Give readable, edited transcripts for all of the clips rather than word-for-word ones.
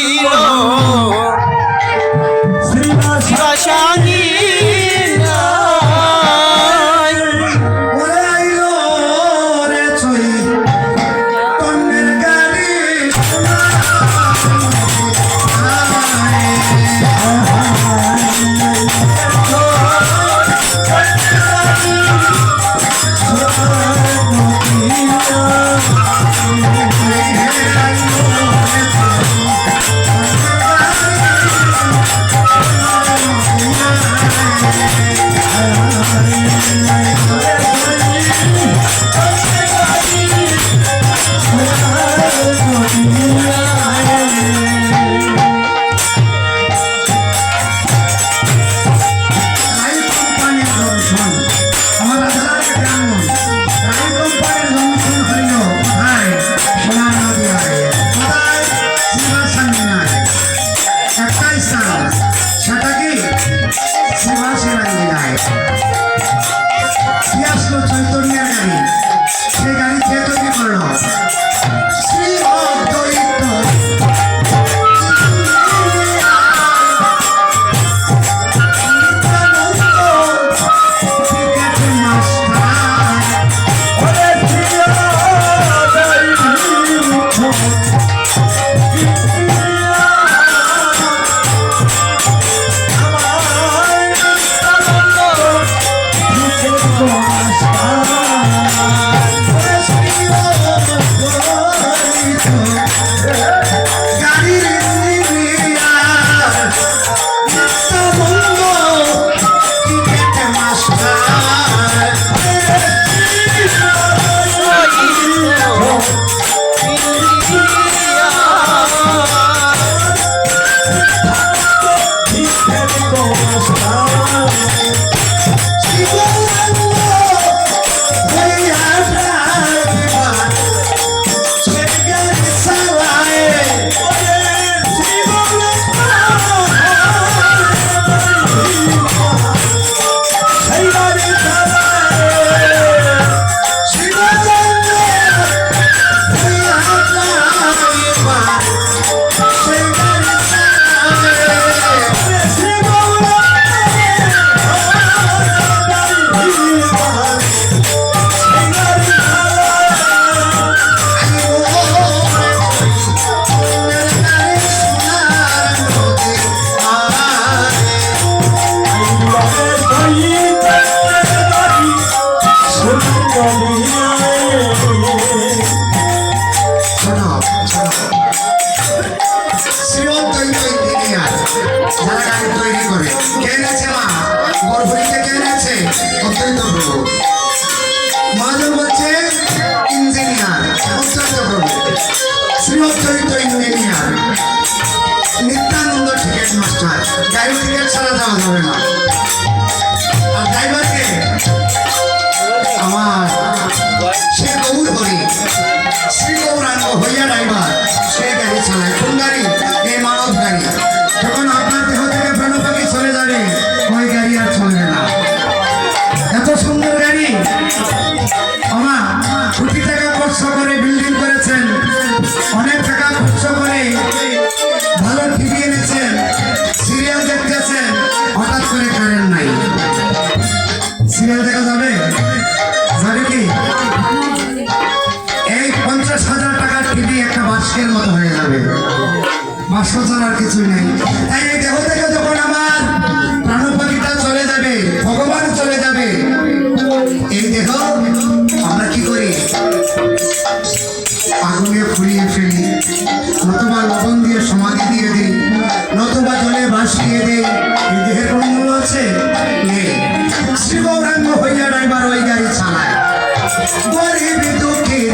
ছিল শ্রীবাসাঙ্গী Nityananda ticket master গাড়ি ticket ছাড়া যাওয়া যাবে না। আর ড্রাইভারকে আমার সে গৌর হরি শ্রী গৌরাঙ্গ হইয়া ড্রাইভার সে গাড়ি চালায়। কোন গাড়ি? এই মানব গাড়ি। যখন আপনার দেহ থেকে প্রাণপাখি চলে যাবে ওই গাড়ি আর চলবে না। এত সুন্দর গাড়ি আমার কোটি টাকা খরচ করে বিল্ডিং করেছেন, অনেক টাকা খরচ করে ভালো টিভি এনেছেন, সিরিয়াল দেখতেছেন, হঠাৎ করে কারেন্ট নাই। সিরিয়াল দেখা যাবে? যাবে কি? এই 50,000 টাকার টিভি একটা বাস্কের মতো হয়ে যাবে। বাস্ক ছাড়ার কিছুই নেই। তাই এই দেহ থেকে যখন আমার প্রাণপাখিটা চলে যাবে, ভগবান চলে যাবে, এই দেহ আমরা কি করি? আগুনে ফুরিয়ে ফেলি, নতুবা লবণ দিয়ে সমাধি দিয়ে দিই, নতুবা জলে ভাসিয়ে দিই। এই দেহের কোন মূল্য আছে? নেই। শ্রী গৌরাঙ্গ হইয়া ড্রাইভার ওই গাড়ি চালায়। গরিব দুঃখীর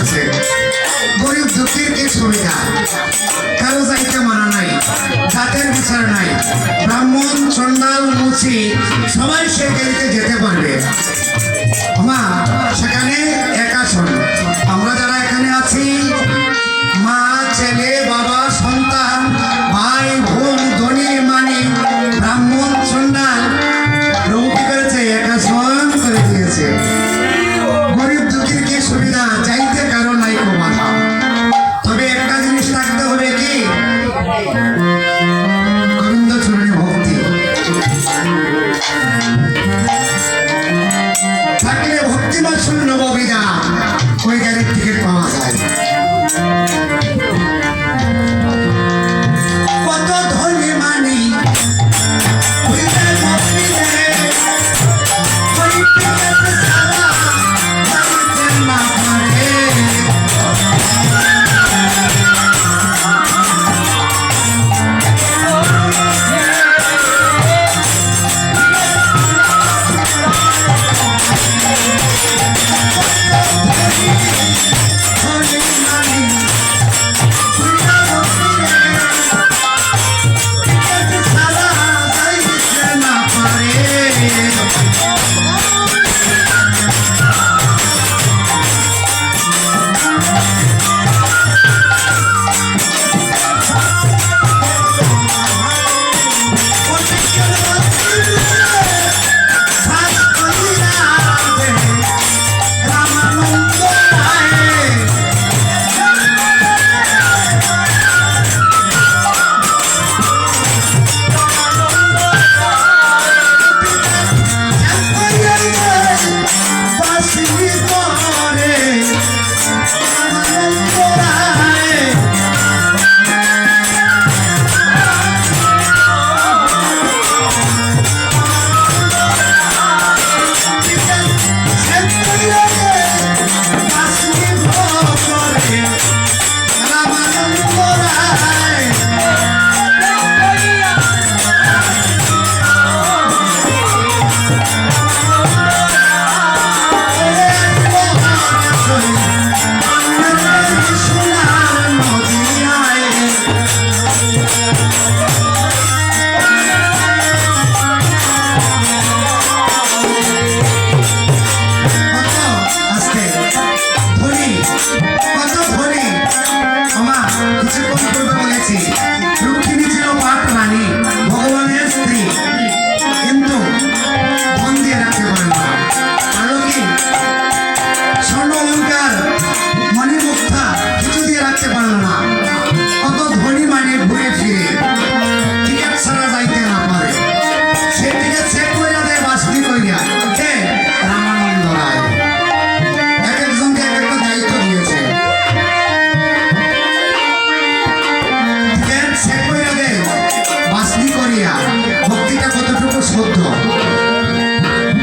আছে, গরিব দুঃখীর কি সুবিধা, কারো যাইতে মানা নাই, জাতের বিচার নাই, ব্রাহ্মণ চন্ডাল মুচি সবাই সে গেরিতে যেতে পারবে। মা সেখানে একা শোন, আমরা যারা এখানে আছি মা ছেলে বাবা সন্তান ভাই বোন ধনী মানি ব্রাহ্মণ চন্ডাল প্রভু কি করেছে একা শোন করে দিয়েছে। গরিব দুঃখীর কি সুবিধা, চাইতে কারো নাই কো বাধা। তবে একটা জিনিস থাকতে হবে কি, গোবিন্দ চরণে ভক্তি থাকলে ভক্তিমান শূন্য ববিদা ওই গাড়ির টিকিট পাওয়া যায়। কত ধনী মানি ওই ভক্তি দেয়, ওই টিকিট ছাড়া যাইতে না পারে। রুক্মিণী ছিল পাট রানী, ভগবানের স্ত্রী, কিন্তু মন দিয়ে রাখতে পারেন না। আরো কি স্বর্ণ অলঙ্কার মণিমুক্তা কিছু দিয়ে রাখতে পারল না। কত ধনী মানে ঘুরে ফিরে টিকিট ছাড়া যাইতে না পারে, সে টিকিট চেক কইরা দেয় বাসনি কইরা কে রামানন্দ রায়। এক একজনকে এক একটা দায়িত্ব দিয়েছে, ভক্তিটা কতটুকু সত্য।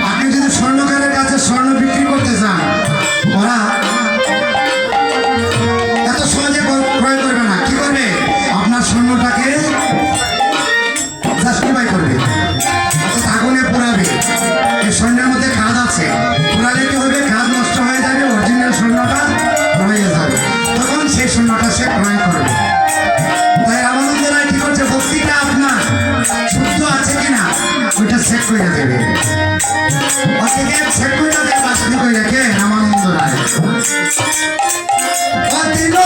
আপনি যদি স্বর্ণকারের কাছে স্বর্ণ বিক্রি করতে চান, ওরা এত সহজে ক্রয় করবে না। কি করবে, আপনার স্বর্ণটাকে জাস্টিফাই করবে, অর্থাৎ আগুনে পোড়াবে। এই স্বর্ণের মধ্যে খাদ আছে, পোড়ালে কি হবে, খাদ নষ্ট হয়ে যাবে, অরিজিনাল স্বর্ণটা রয়ে যাবে, তখন সেই স্বর্ণটা সে ক্রয় করবে। তাই রামানন্দ রায় কি করছে, ভক্তিটা আপনার শুদ্ধ আছে কিনা ওইটা চেক করে দেবে। অতিকে চেক করে দেবে বাসনি করে রেখে রামানন্দ রায়। অতিল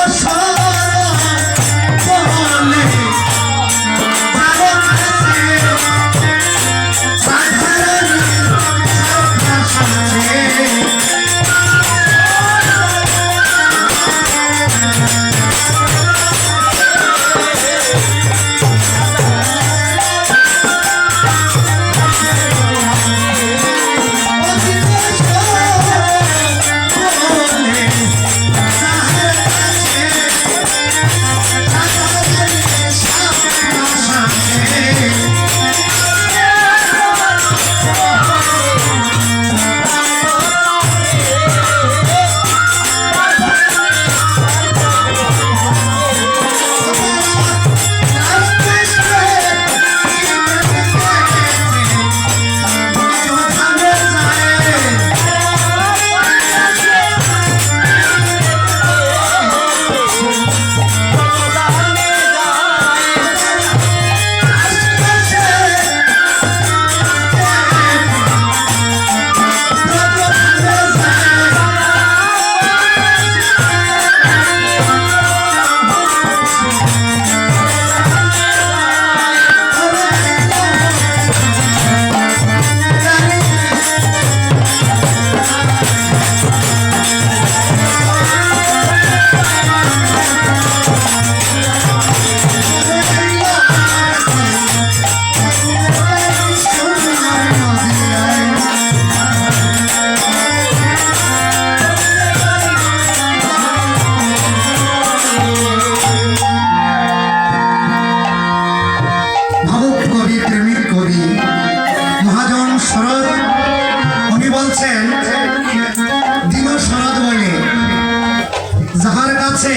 আছে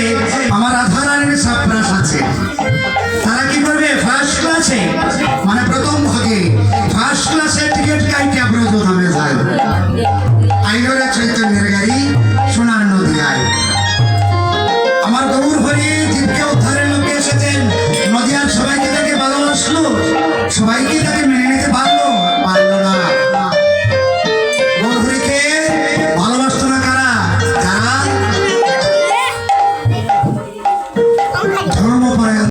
আমার রাধা রানীর সব